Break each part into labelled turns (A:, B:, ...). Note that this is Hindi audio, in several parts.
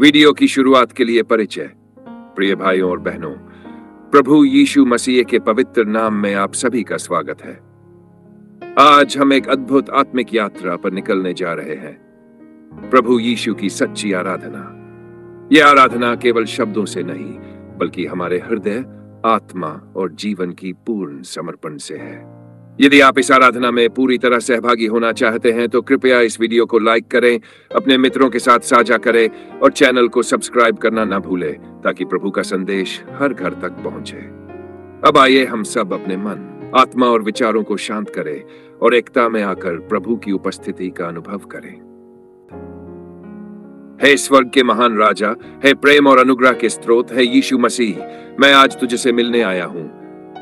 A: वीडियो की शुरुआत के लिए परिचय। प्रिय भाइयों और बहनों, प्रभु यीशु मसीह के पवित्र नाम में आप सभी का स्वागत है। आज हम एक अद्भुत आत्मिक यात्रा पर निकलने जा रहे हैं। प्रभु यीशु की सच्ची आराधना। यह आराधना केवल शब्दों से नहीं, बल्कि हमारे हृदय, आत्मा और जीवन की पूर्ण समर्पण से है। यदि आप इस आराधना में पूरी तरह सहभागी होना चाहते हैं तो कृपया इस वीडियो को लाइक करें, अपने मित्रों के साथ साझा करें और चैनल को सब्सक्राइब करना ना भूलें, ताकि प्रभु का संदेश हर घर तक पहुंचे। अब आइए हम सब अपने मन, आत्मा और विचारों को शांत करें और एकता में आकर प्रभु की उपस्थिति का अनुभव करें। हे स्वर्ग के महान राजा, हे प्रेम और अनुग्रह के स्रोत, है यीशु मसीह, मैं आज तुझसे मिलने आया हूं।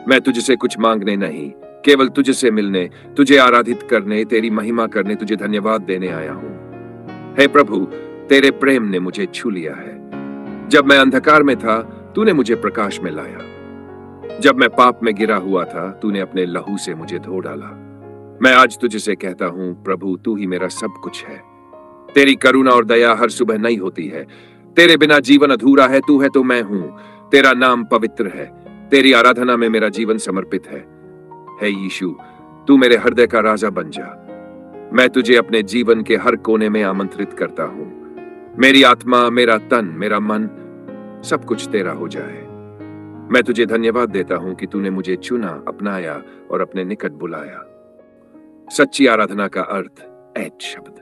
A: मैं तुझसे कुछ मांगने नहीं, केवल तुझसे मिलने, तुझे आराधित करने, तेरी महिमा करने, तुझे धन्यवाद देने आया हूं। हे प्रभु, तेरे प्रेम ने मुझे छू लिया है। जब मैं अंधकार में था, तूने मुझे प्रकाश में लाया। जब मैं पाप में गिरा हुआ था, तूने अपने लहू से मुझे धो डाला। मैं आज तुझसे कहता हूं, प्रभु, तू ही मेरा सब कुछ है। तेरी करुणा और दया हर सुबह नई होती है। तेरे बिना जीवन अधूरा है। तू है तो मैं हूं। तेरा नाम पवित्र है। तेरी आराधना में मेरा जीवन समर्पित है। हे यीशु, तू मेरे हृदय का राजा बन जा। मैं तुझे अपने जीवन के हर कोने में आमंत्रित करता हूं। मेरी आत्मा, मेरा तन, मेरा मन, सब कुछ तेरा हो जाए। मैं तुझे धन्यवाद देता हूं कि तूने मुझे चुना, अपनाया और अपने निकट बुलाया। सच्ची आराधना का अर्थ ऐट शब्द।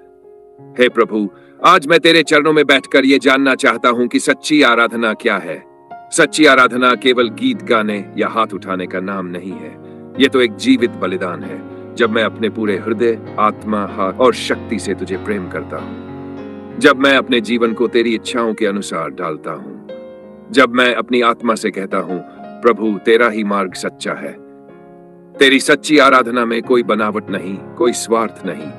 A: हे प्रभु, आज मैं तेरे चरणों में बैठकर यह जानना चाहता हूं कि सच्ची आराधना क्या है। सच्ची आराधना केवल गीत गाने या हाथ उठाने का नाम नहीं है। यह तो एक जीवित बलिदान है, जब मैं अपने पूरे हृदय, आत्मा, हाथ और शक्ति से तुझे प्रेम करता हूं। जब मैं अपने जीवन को तेरी इच्छाओं के अनुसार ढालता हूं। जब मैं अपनी आत्मा से कहता हूं, प्रभु, तेरा ही मार्ग सच्चा है। तेरी सच्ची आराधना में कोई बनावट नहीं, कोई स्वार्थ नहीं,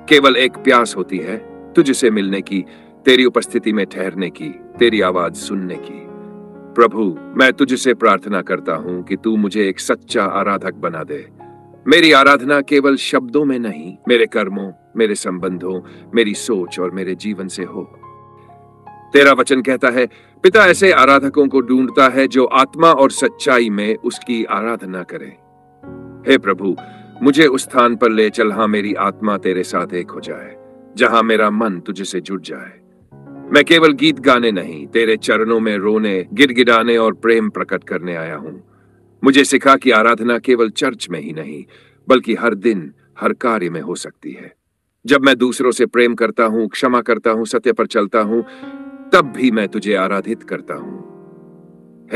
A: केवल एक प्यास होती है तुझसे मिलने की, तेरी उपस्थिति में ठहरने की, तेरी आवाज सुनने की। प्रभु, मैं तुझसे प्रार्थना करता हूं कि तू मुझे एक सच्चा आराधक बना दे। मेरी आराधना केवल शब्दों में नहीं, मेरे कर्मों, मेरे संबंधों, मेरी सोच और मेरे जीवन से हो। तेरा वचन कहता है, पिता ऐसे आराधकों को ढूंढता है जो आत्मा और सच्चाई में उसकी आराधना करें। हे प्रभु, मुझे उस स्थान पर ले चल, हाँ, मेरी आत्मा तेरे साथ एक हो जाए, जहां मेरा मन तुझसे जुड़ जाए। मैं केवल गीत गाने नहीं, तेरे चरणों में रोने, गिड़गिड़ाने और प्रेम प्रकट करने आया हूं। मुझे सिखा कि आराधना केवल चर्च में ही नहीं, बल्कि हर दिन, हर कार्य में हो सकती है। जब मैं दूसरों से प्रेम करता हूं, क्षमा करता हूं, सत्य पर चलता हूं, तब भी मैं तुझे आराधित करता हूं।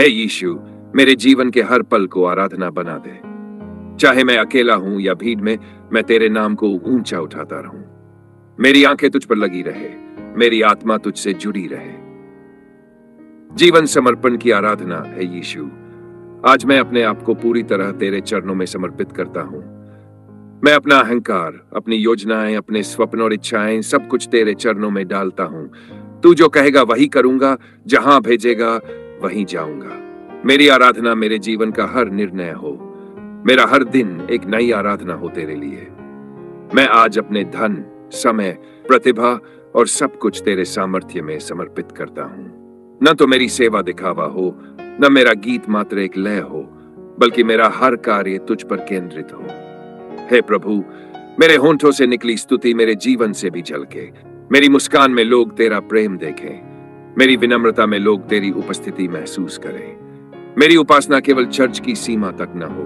A: हे यीशु, मेरे जीवन के हर पल को आराधना बना दे। चाहे मैं अकेला हूं या भीड़ में, मैं तेरे नाम को ऊंचा उठाता रहूं। मेरी आंखें तुझ पर लगी रहे, मेरी आत्मा तुझसे जुड़ी रहे। जीवन समर्पण की आराधना है यीशु। आज मैं अपने आप को पूरी तरह तेरे चरणों में समर्पित करता हूं। मैं अपना अहंकार, अपनी योजनाएं, अपने स्वप्न और इच्छाएं, सब कुछ तेरे चरणों में डालता हूं। तू जो कहेगा वही करूंगा, जहां भेजेगा वहीं जाऊंगा। मेरी आराधना मेरे जीवन का हर निर्णय हो। मेरा हर दिन एक नई आराधना हो तेरे लिए। मैं आज अपने धन, समय, प्रतिभा और सब कुछ तेरे सामर्थ्य में समर्पित करता हूं। न तो मेरी सेवा दिखावा हो, न मेरा गीत मात्र एक लय हो, बल्कि मेरा हर कार्य तुझ पर केंद्रित हो। हे प्रभु, मेरे होंठों से निकली स्तुति मेरे जीवन से भी झलके। मेरी मुस्कान में लोग तेरा प्रेम देखें। मेरी विनम्रता में लोग तेरी उपस्थिति महसूस करें। मेरी उपासना केवल चर्च की सीमा तक न हो,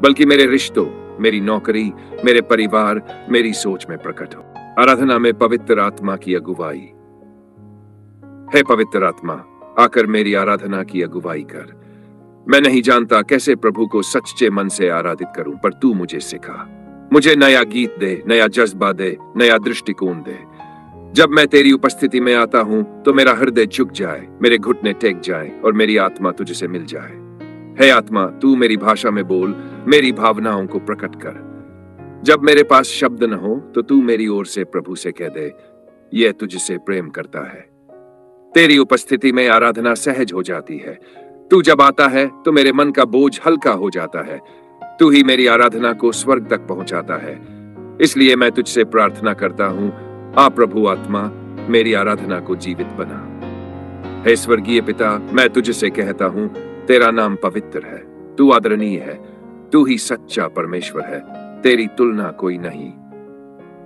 A: बल्कि मेरे रिश्तों, मेरी नौकरी, मेरे परिवार, मेरी सोच में प्रकट हो। आराधना में पवित्र आत्मा की अगुवाई। हे पवित्र आत्मा, आकर मेरी आराधना की अगुवाई कर। मैं नहीं जानता कैसे प्रभु को सच्चे मन से आराधित करूं, पर तू मुझे सिखा। मुझे नया गीत दे, नया जज्बा दे, नया दृष्टिकोण दे। जब मैं तेरी उपस्थिति में आता हूं तो मेरा हृदय झुक जाए, मेरे घुटने टेक जाए और मेरी आत्मा तुझसे मिल जाए। हे आत्मा, तू मेरी भाषा में बोल, मेरी भावनाओं को प्रकट कर। जब मेरे पास शब्द न हो तो तू मेरी ओर से प्रभु से कह दे, यह तुझसे प्रेम करता है। तेरी उपस्थिति में आराधना सहज हो जाती है। तू जब आता है तो मेरे मन का बोझ हल्का हो जाता है। तू ही मेरी आराधना को स्वर्ग तक पहुंचाता है। इसलिए मैं तुझसे प्रार्थना करता हूं, आ प्रभु आत्मा, मेरी आराधना को जीवित बना। हे स्वर्गीय पिता, मैं तुझसे कहता हूँ, तेरा नाम पवित्र है, तू आदरणीय है, तू ही सच्चा परमेश्वर है, तेरी तुलना कोई नहीं।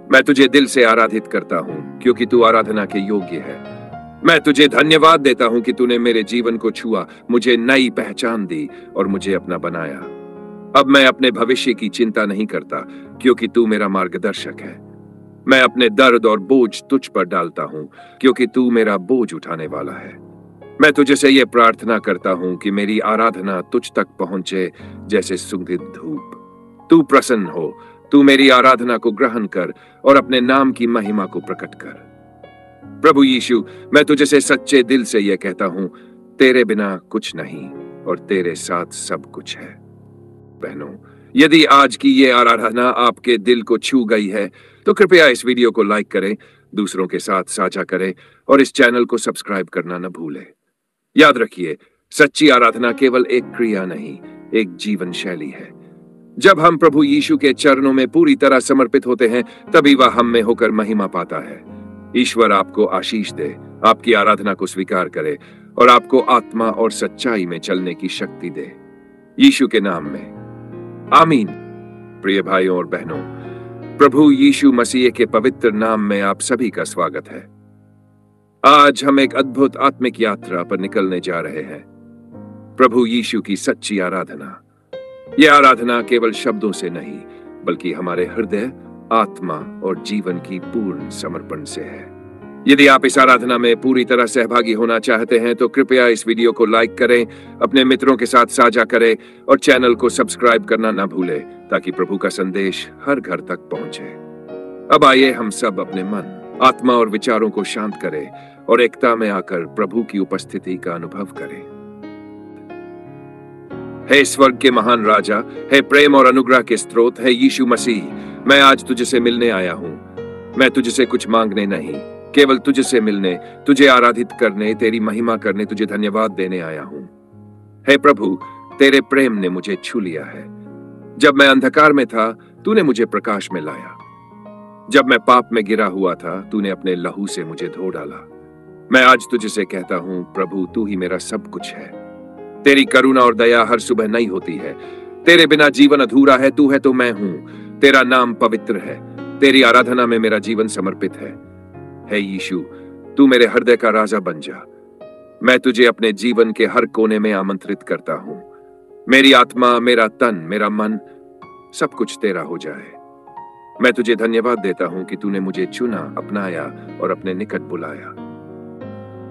A: मैं तुझे दिल से आराधित करता हूँ क्योंकि तू आराधना के योग्य है। मैं तुझे धन्यवाद देता हूँ कि तूने मेरे जीवन को छुआ, मुझे नई पहचान दी और मुझे अपना बनाया। अब मैं अपने भविष्य की चिंता नहीं करता क्योंकि तू मेरा मार्गदर्शक है। मैं अपने दर्द और बोझ तुझ पर डालता हूँ क्योंकि तू मेरा बोझ उठाने वाला है। मैं तुझे से यह प्रार्थना करता हूँ कि मेरी आराधना तुझ तक पहुंचे जैसे सुगंधित धूप। तू प्रसन्न हो, तू मेरी आराधना को ग्रहण कर और अपने नाम की महिमा को प्रकट कर। प्रभु यीशु, मैं तुझे से सच्चे दिल से यह कहता हूं, तेरे बिना कुछ नहीं और तेरे साथ सब कुछ है। बहनों, यदि आज की ये आराधना आपके दिल को छू गई है तो कृपया इस वीडियो को लाइक करें, दूसरों के साथ साझा करें और इस चैनल को सब्सक्राइब करना न भूलें। याद रखिए, सच्ची आराधना केवल एक क्रिया नहीं, एक जीवन शैली है। जब हम प्रभु यीशु के चरणों में पूरी तरह समर्पित होते हैं, तभी वह हम में होकर महिमा पाता है। ईश्वर आपको आशीष दे, आपकी आराधना को स्वीकार करे और आपको आत्मा और सच्चाई में चलने की शक्ति दे, यीशु के नाम में, आमीन। प्रिय भाइयों और बहनों, प्रभु यीशु मसीह के पवित्र नाम में आप सभी का स्वागत है। आज हम एक अद्भुत आत्मिक यात्रा पर निकलने जा रहे हैं, प्रभु यीशु की सच्ची आराधना। यह आराधना केवल शब्दों से नहीं, बल्कि हमारे हृदय, आत्मा और जीवन की पूर्ण समर्पण से है। यदि आप इस आराधना में पूरी तरह सहभागी होना चाहते हैं तो कृपया इस वीडियो को लाइक करें, अपने मित्रों के साथ साझा करें और चैनल को सब्सक्राइब करना ना भूलें ताकि प्रभु का संदेश हर घर तक पहुंचे। अब आइए हम सब अपने मन, आत्मा और विचारों को शांत करें और एकता में आकर प्रभु की उपस्थिति का अनुभव करें। हे स्वर्ग के महान राजा, हे प्रेम और अनुग्रह के स्रोत, हे यीशु मसीह, मैं आज तुझसे मिलने आया हूं। मैं तुझसे कुछ मांगने नहीं, केवल तुझसे मिलने, तुझे आराधित करने, तेरी महिमा करने, तुझे धन्यवाद देने आया हूं। हे प्रभु, तेरे प्रेम ने मुझे छू लिया है। जब मैं अंधकार में था, तूने मुझे प्रकाश में लाया। जब मैं पाप में गिरा हुआ था, तूने अपने लहू से मुझे धो डाला। मैं आज तुझसे कहता हूं, प्रभु, तू ही मेरा सब कुछ है। तेरी करुणा और दया हर सुबह नई होती है। तेरे बिना जीवन अधूरा है, तू है तो मैं हूं। तेरा नाम पवित्र है, तेरी आराधना में मेरा जीवन समर्पित है। हे यीशु, तू मेरे हृदय का राजा बन जा। मैं तुझे अपने जीवन के हर कोने में आमंत्रित करता हूं। मेरी आत्मा, मेरा तन, मेरा मन, सब कुछ तेरा हो जाए। मैं तुझे धन्यवाद देता हूं कि तूने मुझे चुना, अपनाया और अपने निकट बुलाया।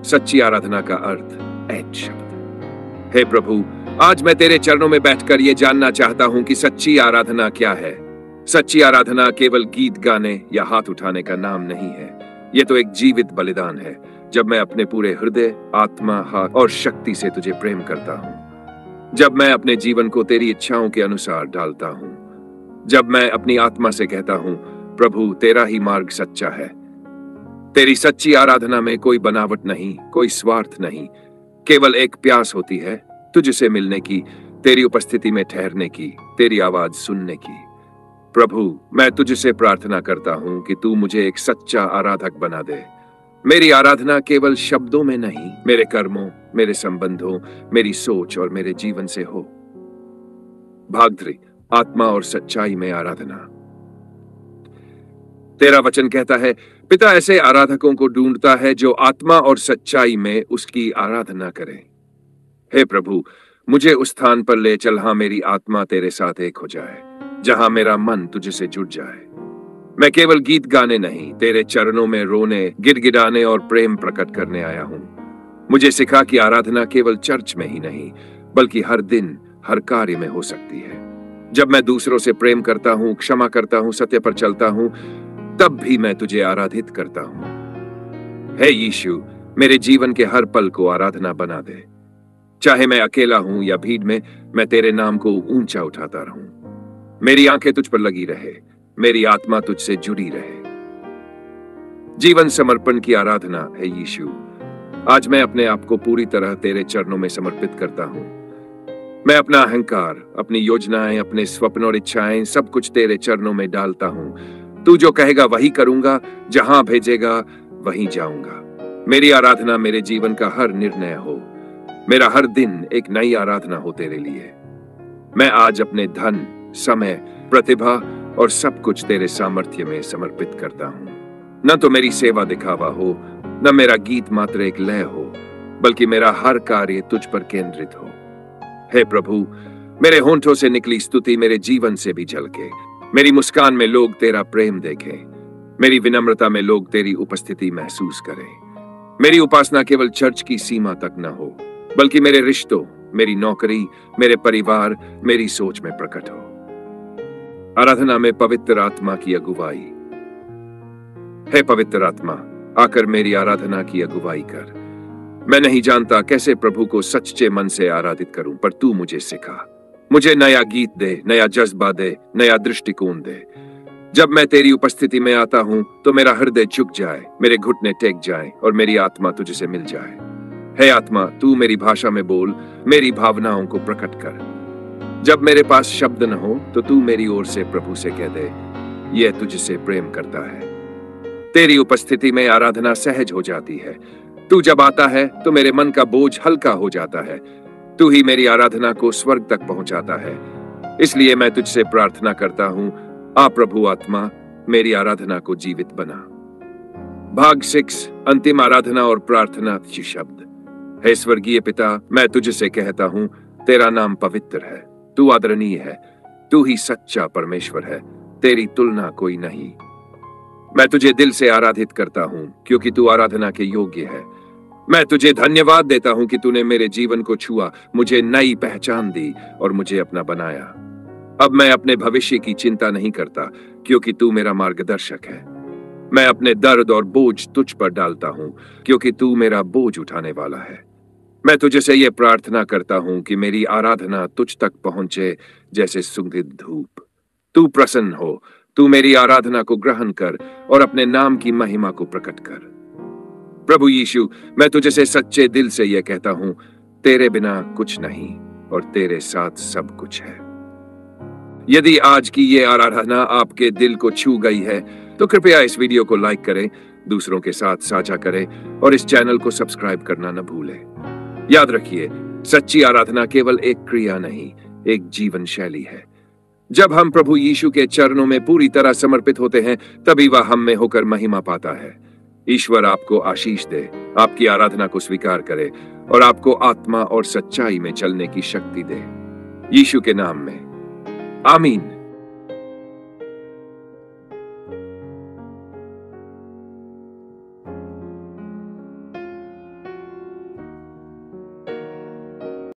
A: सच्ची आराधना का अर्थ ऐन शब्द। हे प्रभु, आज मैं तेरे चरणों में बैठकर यह जानना चाहता हूं कि सच्ची आराधना क्या है। सच्ची आराधना केवल गीत गाने या हाथ उठाने का नाम नहीं है। यह तो एक जीवित बलिदान है, जब मैं अपने पूरे हृदय, आत्मा, हाथ और शक्ति से तुझे प्रेम करता हूं। जब मैं अपने जीवन को तेरी इच्छाओं के अनुसार डालता हूं। जब मैं अपनी आत्मा से कहता हूं, प्रभु, तेरा ही मार्ग सच्चा है। तेरी सच्ची आराधना में कोई बनावट नहीं, कोई स्वार्थ नहीं, केवल एक प्यास होती है तुझसे मिलने की, तेरी उपस्थिति में ठहरने की, तेरी आवाज सुनने की। प्रभु, मैं तुझसे प्रार्थना करता हूं कि तू मुझे एक सच्चा आराधक बना दे। मेरी आराधना केवल शब्दों में नहीं, मेरे कर्मों, मेरे संबंधों, मेरी सोच और मेरे जीवन से हो। भाग 3, आत्मा और सच्चाई में आराधना। तेरा वचन कहता है, पिता ऐसे आराधकों को ढूंढता है जो आत्मा और सच्चाई में उसकी आराधना करें। हे प्रभु, मुझे उस स्थान पर ले चल, हाँ, मेरी आत्मा तेरे साथ एक हो जाए, जहां मेरा मन तुझसे जुड़ जाए। मैं केवल गीत गाने नहीं, तेरे चरणों में रोने, गिड़गिड़ाने और प्रेम प्रकट करने आया हूं। मुझे सिखा कि आराधना केवल चर्च में ही नहीं, बल्कि हर दिन, हर कार्य में हो सकती है। जब मैं दूसरों से प्रेम करता हूं, क्षमा करता हूं, सत्य पर चलता हूं, तब भी मैं तुझे आराधित करता हूं। हे यीशु, मेरे जीवन के हर पल को आराधना बना दे। चाहे मैं अकेला हूं या भीड़ में, मैं तेरे नाम को ऊंचा उठाता रहूं। मेरी आंखें तुझ पर लगी रहे, मेरी आत्मा तुझसे जुड़ी रहे। जीवन समर्पण की आराधना है यीशु। आज मैं अपने आप को पूरी तरह तेरे चरणों में समर्पित करता हूं। मैं अपना अहंकार, अपनी योजनाएं, अपने स्वप्न और इच्छाएं, सब कुछ तेरे चरणों में डालता हूं। तू जो कहेगा वही करूंगा, जहां भेजेगा वहीं जाऊंगा। मेरी आराधना मेरे जीवन का हर निर्णय हो। मेरा हर दिन एक नई आराधना हो तेरे लिए। मैं आज अपने धन, समय, प्रतिभा और सब कुछ तेरे सामर्थ्य में समर्पित करता हूं। न तो मेरी सेवा दिखावा हो, न मेरा गीत मात्र एक लय हो, बल्कि मेरा हर कार्य तुझ पर केंद्रित हो। हे प्रभु, मेरे होंठों से निकली स्तुति मेरे जीवन से भी झलके। मेरी मुस्कान में लोग तेरा प्रेम देखें। मेरी विनम्रता में लोग तेरी उपस्थिति महसूस करें। मेरी उपासना केवल चर्च की सीमा तक न हो, बल्कि मेरे रिश्तों, मेरी नौकरी, मेरे परिवार, मेरी सोच में प्रकट हो। आराधना में पवित्र आत्मा की अगुवाई। हे पवित्र आत्मा, आकर मेरी आराधना की अगुवाई कर। मैं नहीं जानता कैसे प्रभु को सच्चे मन से आराधित करूं, पर तू मुझे सिखा। मुझे नया गीत दे, नया जज्बा दे, नया दृष्टिकोण दे। जब मैं तेरी उपस्थिति में आता हूं तो मेरा हृदय झुक जाए, मेरे घुटने टेक जाए और मेरी आत्मा तुझसे मिल जाए। हे आत्मा, तू मेरी भाषा में बोल, मेरी भावनाओं को प्रकट कर। जब मेरे पास शब्द न हो तो तू मेरी ओर से प्रभु से कह दे, यह तुझसे प्रेम करता है। तेरी उपस्थिति में आराधना सहज हो जाती है। तू जब आता है तो मेरे मन का बोझ हल्का हो जाता है। तू ही मेरी आराधना को स्वर्ग तक पहुंचाता है। इसलिए मैं तुझसे प्रार्थना करता हूं, आ प्रभु आत्मा, मेरी आराधना को जीवित बना। भाग 6, अंतिम आराधना और प्रार्थना शब्द। हे स्वर्गीय पिता, मैं तुझसे कहता हूं, तेरा नाम पवित्र है, तू आदरणीय है, तू ही सच्चा परमेश्वर है, तेरी तुलना कोई नहीं। मैं तुझे दिल से आराधित करता हूं क्योंकि तू आराधना के योग्य है। मैं तुझे धन्यवाद देता हूं कि तूने मेरे जीवन को छुआ, मुझे नई पहचान दी और मुझे अपना बनाया। अब मैं अपने भविष्य की चिंता नहीं करता क्योंकि तू मेरा मार्गदर्शक है। मैं अपने दर्द और बोझ तुझ पर डालता हूं क्योंकि तू मेरा बोझ उठाने वाला है। मैं तुझसे यह प्रार्थना करता हूं कि मेरी आराधना तुझ तक पहुंचे जैसे सुगंधित धूप। तू प्रसन्न हो, तू मेरी आराधना को ग्रहण कर और अपने नाम की महिमा को प्रकट कर। प्रभु यीशु, मैं तुझसे सच्चे दिल से यह कहता हूं, तेरे बिना कुछ नहीं और तेरे साथ सब कुछ है। यदि आज की यह आराधना आपके दिल को छू गई है तो कृपया इस वीडियो को लाइक करें, दूसरों के साथ साझा करें और इस चैनल को सब्सक्राइब करना न भूलें। याद रखिए, सच्ची आराधना केवल एक क्रिया नहीं, एक जीवन शैली है। जब हम प्रभु यीशु के चरणों में पूरी तरह समर्पित होते हैं, तभी वह हम में होकर महिमा पाता है। ईश्वर आपको आशीष दे, आपकी आराधना को स्वीकार करे और आपको आत्मा और सच्चाई में चलने की शक्ति दे। यीशु के नाम में, आमीन।